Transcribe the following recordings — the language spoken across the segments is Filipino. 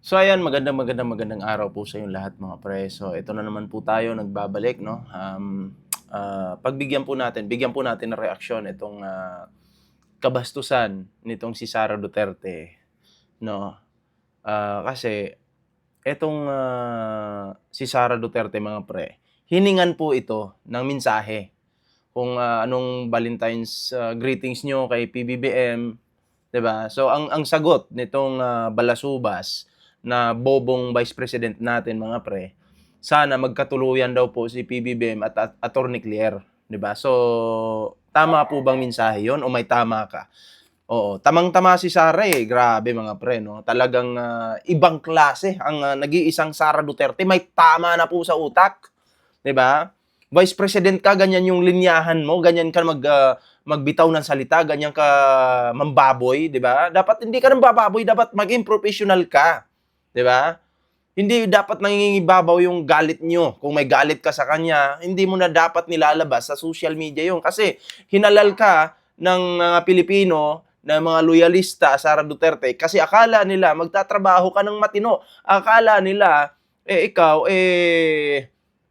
So ayan, magandang araw po sa inyong lahat mga pre. So ito na naman po tayo nagbabalik 'no. Bigyan po natin ng reaksyon itong, kabastusan nitong si Sara Duterte 'no. Kasi itong, si Sara Duterte mga pre, hiningan po ito ng mensahe kung, anong Valentine's, greetings niyo kay PBBM, 'di ba? So ang sagot nitong, balasubas na bobong Vice President natin mga pre, sana magkatuluyan daw po si PBBM at Attorney Claire, 'di ba? So tama po bang mensahe 'yon o may tama ka? Oo, tamang-tama si Sara, eh, grabe mga pre 'no, talagang, ibang klase ang, nag-iisang Sara Duterte, may tama na po sa utak, 'di ba? Vice President ka, ganyan yung linyahan mo, ganyan ka magbitaw ng salita, ganyan ka mambaboy, 'di ba? Dapat hindi ka nambababoy, dapat maging professional ka, 'di ba? Hindi dapat nangingibabaw yung galit nyo. Kung may galit ka sa kanya, hindi mo na dapat nilalabas sa social media yun. Kasi hinalal ka ng mga Pilipino, na mga loyalista, Sara Duterte, kasi akala nila magtatrabaho ka ng matino. Akala nila, ikaw,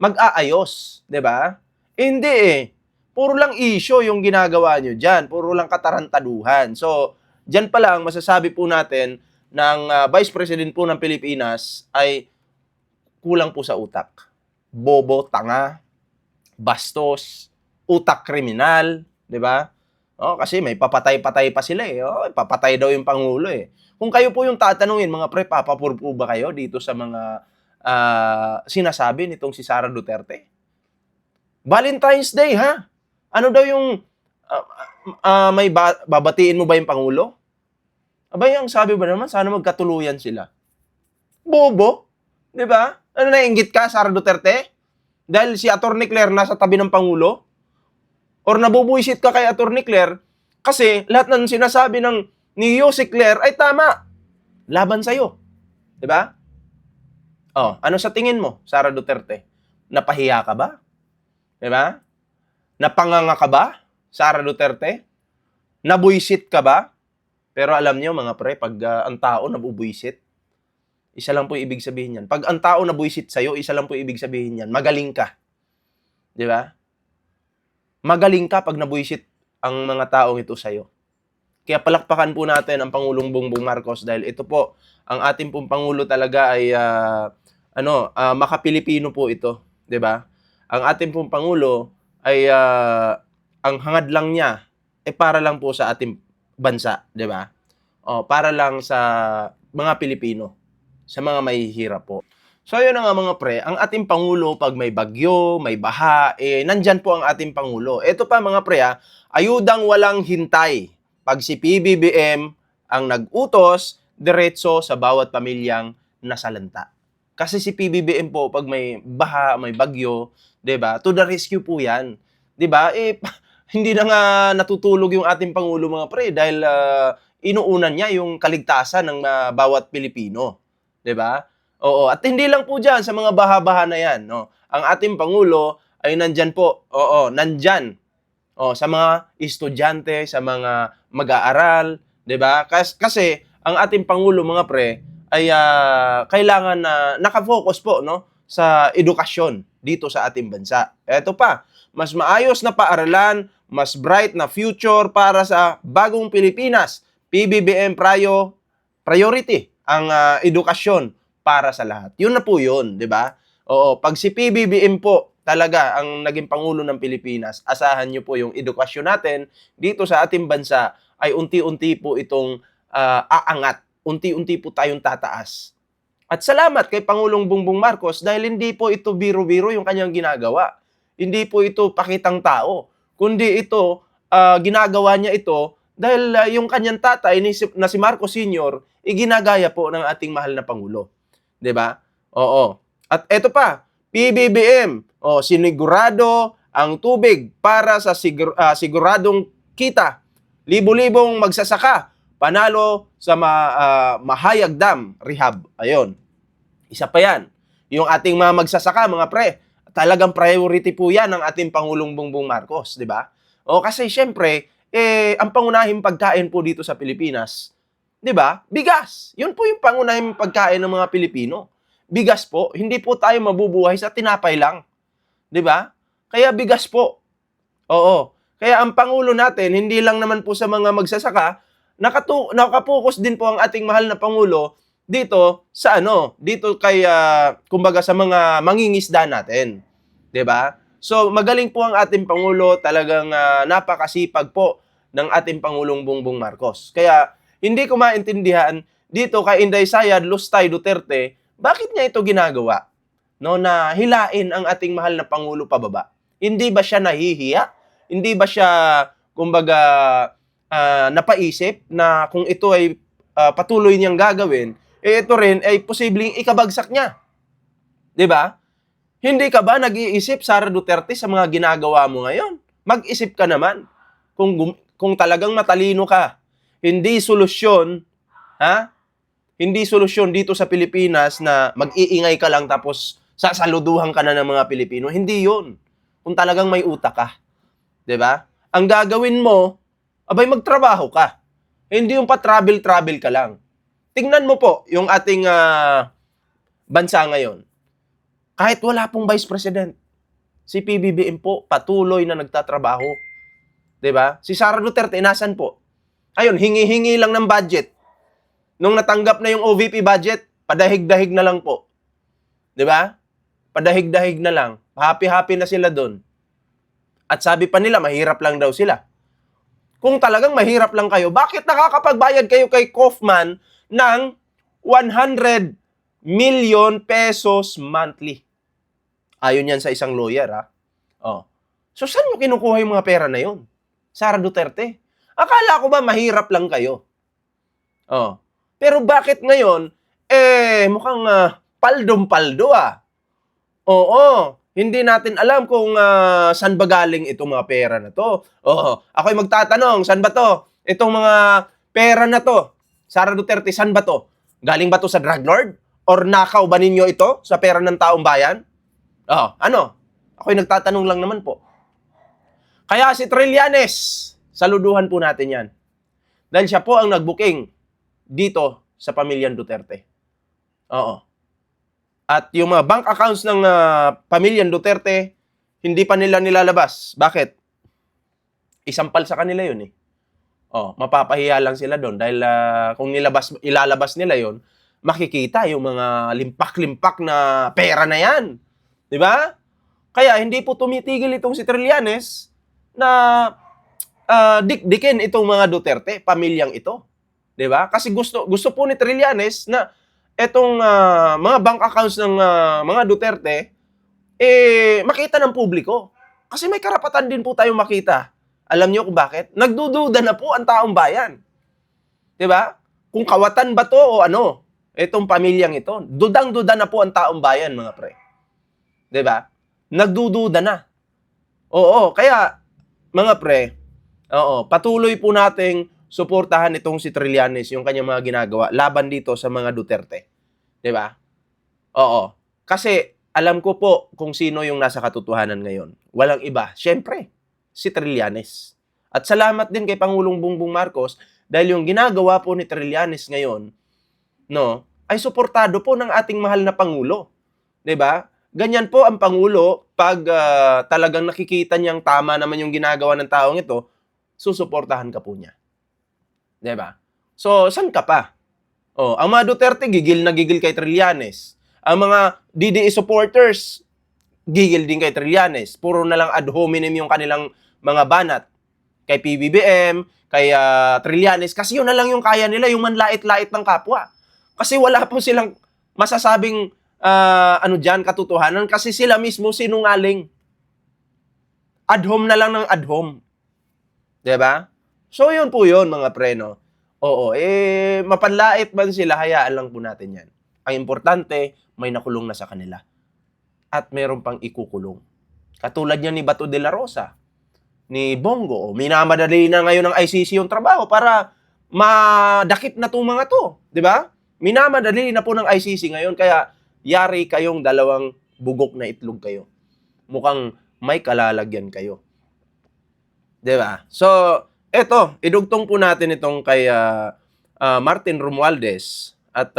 mag-aayos, 'di ba? Hindi eh. Puro lang issue yung ginagawa nyo dyan. Puro lang katarantaduhan. So, dyan pa lang, masasabi po natin, ng Vice President po ng Pilipinas ay kulang po sa utak. Bobo, tanga, bastos, utak kriminal, 'di ba? Oh, kasi may papatay-patay pa sila eh. Oh, papatay daw yung pangulo eh. Kung kayo po yung tatanungin, mga pre, papapur po ba kayo dito sa mga sinasabi nitong si Sara Duterte? Valentine's Day ha? Ano daw yung babatiin mo ba yung pangulo? Abay, ang sabi ba naman, sana magkatuluyan sila. Bobo, 'di ba? Ano, naiinggit ka, Sara Duterte? Dahil si Attorney Claire nasa tabi ng Pangulo? Or nabubuisit ka kay Attorney Claire kasi lahat ng sinasabi ni Yossi Claire ay tama. Laban sa'yo. 'Di ba? Oh, ano sa tingin mo, Sara Duterte? Napahiya ka ba? 'Di ba? Napanganga ka ba, Sara Duterte? Nabuisit ka ba? Pero alam niyo mga pre, pag ang tao nabubuisit, isa lang po ibig sabihin yan. Pag ang tao nabuisit sa'yo, isa lang po ibig sabihin yan, magaling ka. 'Di ba? Magaling ka pag nabuisit ang mga taong ito sa'yo. Kaya palakpakan po natin ang Pangulong Bongbong Marcos dahil ito po, ang ating pong Pangulo talaga ay maka-Pilipino po ito, 'di ba? Ang ating pong Pangulo ay ang hangad lang niya para lang po sa ating bansa, 'di ba? Para lang sa mga Pilipino, sa mga mahihirap po. So ayun na nga mga pre, ang ating Pangulo pag may bagyo, may baha, nandyan po ang ating Pangulo. Ito pa mga pre ayudang walang hintay. Pag si PBBM ang nag-utos, diretso sa bawat pamilyang nasalanta. Kasi si PBBM po pag may baha, may bagyo, 'di ba? To the rescue po 'yan. 'Di ba? Hindi na nga natutulog yung ating Pangulo mga pre dahil inuunan niya yung kaligtasan ng bawat Pilipino, 'di ba? Oo, at hindi lang po diyan sa mga baha-baha na 'yan, no. Ang ating Pangulo ay nandiyan po, nandiyan. Sa mga estudyante, sa mga mag-aaral, 'di ba? Kasi ang ating Pangulo mga pre ay kailangan na naka-focus po no sa edukasyon dito sa ating bansa. Ito pa, mas maayos na paaralan, mas bright na future para sa bagong Pilipinas. PBBM priority ang edukasyon para sa lahat. Yun na po yun, di ba? Oo, pag si PBBM po talaga ang naging Pangulo ng Pilipinas, asahan nyo po yung edukasyon natin dito sa ating bansa ay unti-unti po itong aangat. Unti-unti po tayong tataas. At salamat kay Pangulong Bongbong Marcos dahil hindi po ito biro-biro yung kanyang ginagawa. Hindi po ito pakitang tao. Kundi ito, ginagawa niya ito dahil yung kanyang tatay na si Marcos Sr. ginagaya po ng ating mahal na Pangulo. 'Di ba? Oo. At eto pa, PBBM, sinigurado ang tubig para sa siguradong kita. Libo-libong magsasaka panalo sa Mahayag Dam Rehab. Ayun. Isa pa yan. Yung ating mga magsasaka, mga pre, talagang priority po yan ng ating Pangulong Bongbong Marcos, di ba? Kasi syempre, ang pangunahing pagkain po dito sa Pilipinas 'Di ba? Bigas. Yun po yung pangunahing pagkain ng mga Pilipino. Bigas po. Hindi po tayo mabubuhay sa tinapay lang. 'Di ba? Kaya bigas po. Oo. Kaya ang Pangulo natin, hindi lang naman po sa mga magsasaka, nakapokus din po ang ating mahal na Pangulo dito sa dito kay kumbaga sa mga mangingisda natin. 'Di ba? So magaling po ang ating Pangulo, talagang napakasipag po ng ating Pangulong Bongbong Marcos. Kaya hindi ko maintindihan dito kay Inday Sayad Lustay Duterte, bakit niya ito ginagawa? No, na hilain ang ating mahal na Pangulo pababa. Hindi ba siya nahihiya? Hindi ba siya kumbaga napaisip na kung ito ay patuloy niyang gagawin, ito rin ay posibleng ikabagsak niya. 'Di ba? Hindi ka ba nag-iisip, Sara Duterte, sa mga ginagawa mo ngayon? Mag-isip ka naman. Kung talagang matalino ka, hindi solusyon, ha? Hindi solusyon dito sa Pilipinas na mag-iingay ka lang tapos sasaluduhan ka na ng mga Pilipino. Hindi 'yun. Kung talagang may utak ka, 'di ba? Ang gagawin mo, abay magtrabaho ka. Hindi yung pa-travel-travel ka lang. Tingnan mo po yung ating bansa ngayon. Kahit wala pong Vice President, si PBBM po patuloy na nagtatrabaho. 'Di ba? Si Sara Duterte nasan po? Ayun, hingi-hingi lang ng budget. Nung natanggap na yung OVP budget, padahig-dahig na lang po. 'Di ba? Padahig-dahig na lang. Happy-happy na sila doon. At sabi pa nila, mahirap lang daw sila. Kung talagang mahirap lang kayo, bakit nakakapagbayad kayo kay Kaufman ng 100 million pesos monthly? Ayon yan sa isang lawyer, ha? Oh. So, saan nyo kinukuha yung mga pera na yun? Sara Duterte. Akala ko ba mahirap lang kayo? Oh. Pero bakit ngayon, mukhang paldong-paldo, Oo. Hindi natin alam kung saan ba galing itong mga pera na to. Oo. Ako'y magtatanong, saan ba to? Itong mga pera na to, Sara Duterte, saan ba to? Galing ba to sa drug lord? Or nakaw ba ninyo ito sa pera ng taong bayan? Ano? Ako'y nagtatanong lang naman po. Kaya si Trillanes, saluduhan po natin yan. Dahil siya po ang nagbuking dito sa pamilyang Duterte. Oo. At yung mga bank accounts ng pamilyang Duterte, hindi pa nila nilalabas. Bakit? Isampal sa kanila yun eh. Mapapahiya lang sila doon dahil kung ilalabas nila yun, makikita yung mga limpak-limpak na pera na yan. 'Di ba? Kaya hindi po tumitigil itong si Trillanes na dikdikin itong mga Duterte, pamilyang ito. 'Di ba? Kasi gusto po ni Trillanes na etong mga bank accounts ng mga Duterte makita ng publiko. Kasi may karapatan din po tayong makita. Alam niyo kung bakit? Nagdududa na po ang taong bayan. 'Di ba? Kung kawatan ba to o ano, itong pamilyang ito. Dudang-duda na po ang taong bayan, mga pre. 'Di ba? Nagdududa na. Oo, kaya mga pre, patuloy po nating suportahan itong si Trillanes, yung kanyang mga ginagawa laban dito sa mga Duterte. 'Di ba? Oo. Kasi alam ko po kung sino yung nasa katotohanan ngayon. Walang iba. Siyempre, si Trillanes. At salamat din kay Pangulong Bongbong Marcos dahil yung ginagawa po ni Trillanes ngayon, ay suportado po ng ating mahal na Pangulo. 'Di ba? Ganyan po ang Pangulo pag talagang nakikita niyang tama naman yung ginagawa ng taong ito, susuportahan ka po niya. 'Di ba? So, saan ka pa? Ang mga Duterte, gigil na gigil kay Trillanes. Ang mga DDE supporters, gigil din kay Trillanes. Puro na lang ad hominem yung kanilang mga banat. Kay PBBM, kay Trillanes. Kasi yun na lang yung kaya nila, yung manlait-lait ng kapwa. Kasi wala po silang masasabing katotohanan. Kasi sila mismo sinungaling. Ad hom na lang ng ad hom. 'Di ba? So, yun po yun, mga pre, no? Oo, mapanlait man sila, hayaan lang po natin yan. Ang importante, may nakulong na sa kanila. At meron pang ikukulong. Katulad yan ni Bato de la Rosa, ni Bongo. Minamadali na ngayon ng ICC yung trabaho para madakip na itong mga to. Di ba? Minamadali na po ng ICC ngayon, kaya yari kayong dalawang bugok na itlog kayo. Mukhang may kalalagyan kayo. Di ba? So, eto, idugtong po natin itong kay Martin Romualdez at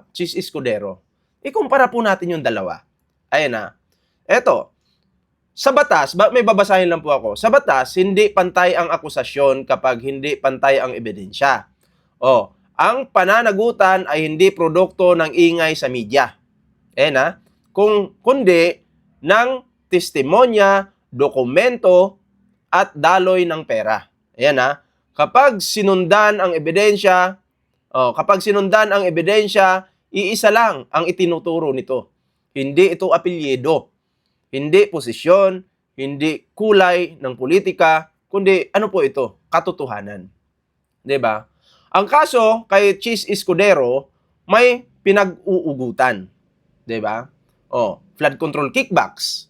Chis Escudero. Ikumpara po natin yung dalawa. Ayan na. Eto, sa batas, may babasahin lang po ako. Sa batas, hindi pantay ang akusasyon kapag hindi pantay ang ebidensya. Ang pananagutan ay hindi produkto ng ingay sa media. Na, kundi ng testimonya, dokumento, at daloy ng pera. Ayan na. Kapag sinundan ang ebidensya, iisa lang ang itinuturo nito. Hindi ito apelyido, hindi posisyon, hindi kulay ng politika, kundi ano po ito? Katotohanan. 'Di ba? Ang kaso kay Chis Escudero may pinag-uugutan, 'di ba? Flood control kickbacks.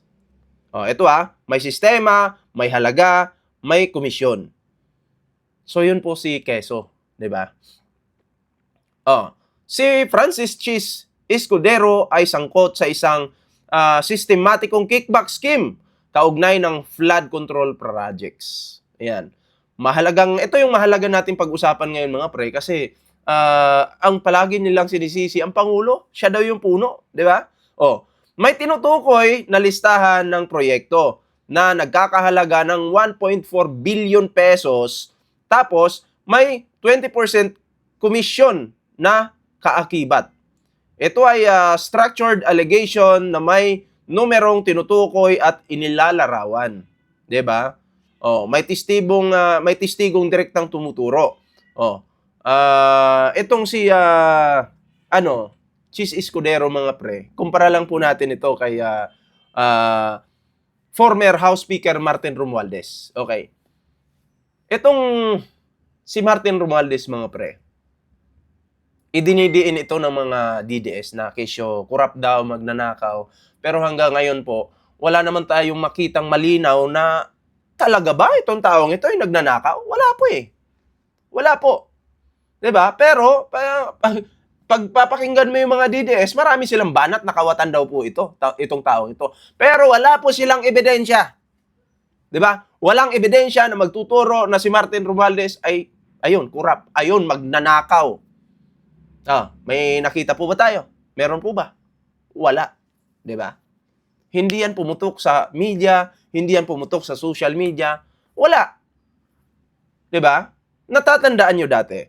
Ito may sistema, may halaga, may komisyon. So yun po si Quezon, 'di ba? Si Francis Chis Escudero ay sangkot sa isang sistematikong kickback scheme kaugnay ng flood control projects. Ayan. Ito yung mahalaga nating pag-usapan ngayon mga pre kasi ang palagi nilang sinisisi ang Pangulo, siya daw yung puno, di ba? May tinutukoy na listahan ng proyekto na nagkakahalaga ng 1.4 billion pesos tapos may 20% komisyon na kaakibat. Ito ay structured allegation na may numerong tinutukoy at inilalarawan, 'di ba? May testigong direktang tumuturo. Itong si Chis Escudero mga pre. Kumpara lang po natin ito kay former House Speaker Martin Romualdez. Okay. Itong si Martin Romualdez mga pre, idinidiin ito ng mga DDS na kesyo corrupt daw, magnanakaw. Pero hanggang ngayon po, wala naman tayong makitang malinaw na talaga ba itong taong ito ay nagnanakaw? Wala po eh. Wala po. 'Di ba? Pero pagpapakinggan mo yung mga DDS, marami silang banat na kawatan daw po itong taong ito. Pero wala po silang ebidensya. 'Di ba? Walang ebidensya na magtuturo na si Martin Romualdez ay corrupt, magnanakaw. May nakita po ba tayo? Meron po ba? Wala. 'Di ba? Hindi yan pumutok sa media, hindi yan pumutok sa social media. Wala. 'Di ba? Natatandaan nyo dati.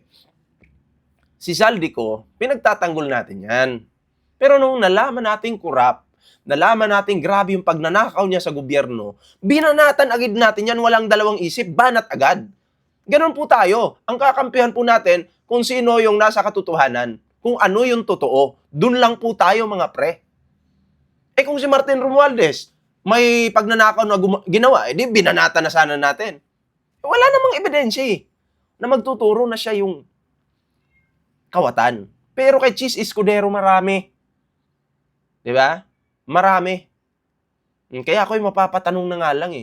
Si Saldico, pinagtatanggol natin yan. Pero nung nalaman natin corrupt, nalaman natin grabe yung pagnanakaw niya sa gobyerno, binanatan agad natin yan, walang dalawang isip, banat agad. Ganon po tayo. Ang kakampihan po natin kung sino yung nasa katotohanan, kung ano yung totoo. Dun lang po tayo mga pre. Kung si Martin Romualdez, may pagnanakaw na ginawa, di binanatan na sana natin. Wala namang ebidensya na magtuturo na siya yung kawatan. Pero kay Chis Escudero marami. Di ba? Marami. Kaya ako'y mapapatanong na nga lang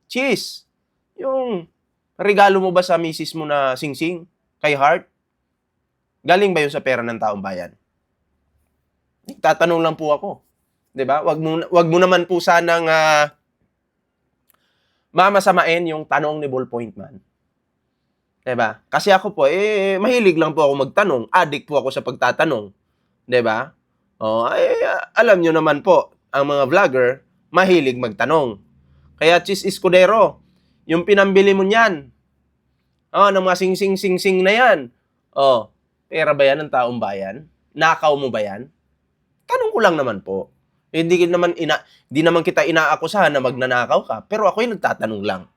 Chis, yung regalo mo ba sa misis mo na singsing kay Heart? Galing ba yun sa pera ng taong bayan? Tatanong lang po ako. 'Di ba? Wag mo naman po sanang mamasamain yung tanong ni Ballpoint Man. 'Di ba? Kasi ako po mahilig lang po ako magtanong, addict po ako sa pagtatanong, 'di ba? Alam niyo naman po, ang mga vlogger mahilig magtanong. Kaya Chis Escudero, yung pinambili mo niyan, ng mga sing-sing na yan. Pera ba yan ng taong bayan? Nakaw mo ba yan? Tanong ko lang naman po. Hindi naman kita inaakusahan na magnanakaw ka, pero ako'y nagtatanong lang.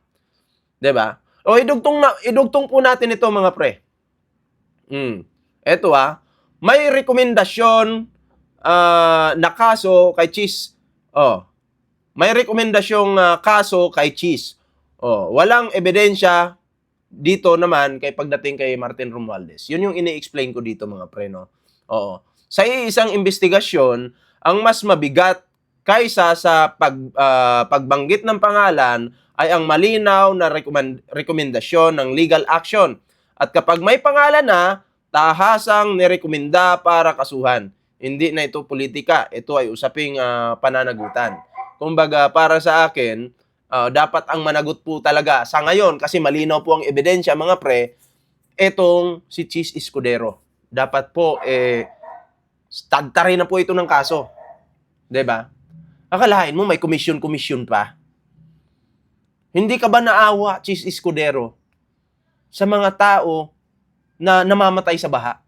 'Di ba? Idugtong po natin ito mga pre. Eto may rekomendasyon na kaso kay Chis. May rekomendasyong kaso kay Chis. Walang ebidensya dito naman pagdating kay Martin Romualdez. Yun yung ini-explain ko dito mga pre, no? Sa isang investigasyon, ang mas mabigat kaysa sa pagbanggit ng pangalan ay ang malinaw na rekomendasyon ng legal action. At kapag may pangalan na, tahasang nirekomenda para kasuhan. Hindi na ito politika, ito ay usaping pananagutan. Kumbaga, para sa akin, dapat ang managot po talaga sa ngayon, kasi malinaw po ang ebidensya mga pre, etong si Cheese Escudero. Dapat po, tagtarin na po ito ng kaso. 'Di ba? Akalain mo may komisyon pa. Hindi ka ba naawa, Cheese Escudero, sa mga tao na namamatay sa baha?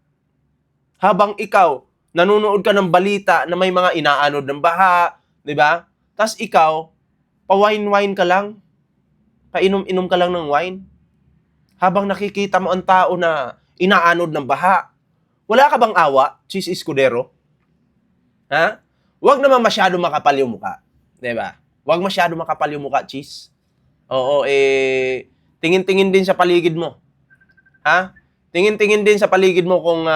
Habang ikaw, nanonood ka ng balita na may mga inaanod ng baha, 'di ba? Tas ikaw, pa-wine-wine ka lang, painom-inom ka lang ng wine. Habang nakikita mo ang tao na inaanod ng baha. Wala ka bang awa, Cheese Escudero? Ha? Huwag naman masyado makapal yung mukha. 'Di ba? Huwag masyado makapal yung mukha, Cheese. Oo, tingin-tingin din sa paligid mo. Ha? Tingin-tingin din sa paligid mo kung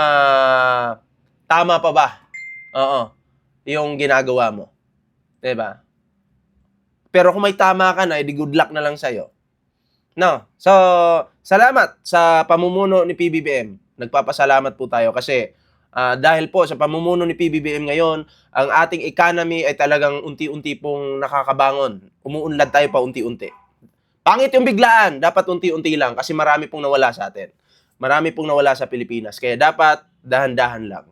tama pa ba. Oo, yung ginagawa mo. 'Di ba? Pero kung may tama ka na, edi good luck na lang sa'yo. No. So, salamat sa pamumuno ni PBBM. Nagpapasalamat po tayo kasi dahil po sa pamumuno ni PBBM ngayon, ang ating economy ay talagang unti-unti pong nakakabangon. Umuunlad tayo pa unti-unti. Pangit yung biglaan, dapat unti-unti lang kasi marami pong nawala sa atin. Marami pong nawala sa Pilipinas. Kaya dapat dahan-dahan lang.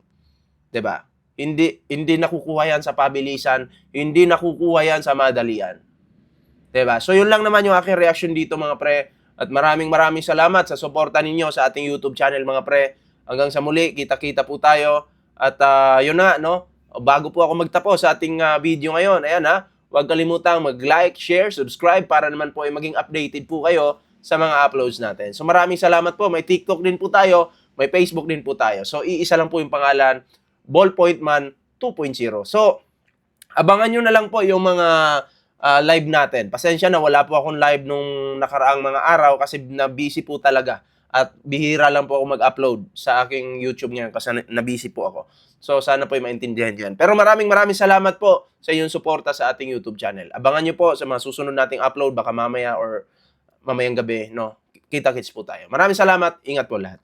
'Di ba? Hindi nakukuha yan sa pabilisan, hindi nakukuha yan sa madalian. 'Di ba? So yun lang naman yung aking reaction dito mga pre. At maraming salamat sa suporta ninyo sa ating YouTube channel mga pre. Hanggang sa muli, kita-kita po tayo. At yun na, no? Bago po ako magtapos sa ating video ngayon, ayan ha, huwag kalimutang mag-like, share, subscribe para naman po ay maging updated po kayo sa mga uploads natin. So maraming salamat po. May TikTok din po tayo, may Facebook din po tayo. So iisa lang po yung pangalan, Ballpoint Man 2.0. So abangan nyo na lang po yung mga live natin. Pasensya na, wala po akong live nung nakaraang mga araw kasi na-busy po talaga. At bihira lang po ako mag-upload sa aking YouTube ngayon kasi na-busy po ako. So, sana po ay maintindihan dyan. Pero maraming salamat po sa inyong suporta sa ating YouTube channel. Abangan nyo po sa mga susunod nating upload, baka mamaya or mamayang gabi, no? Kita-kits po tayo. Maraming salamat. Ingat po lahat.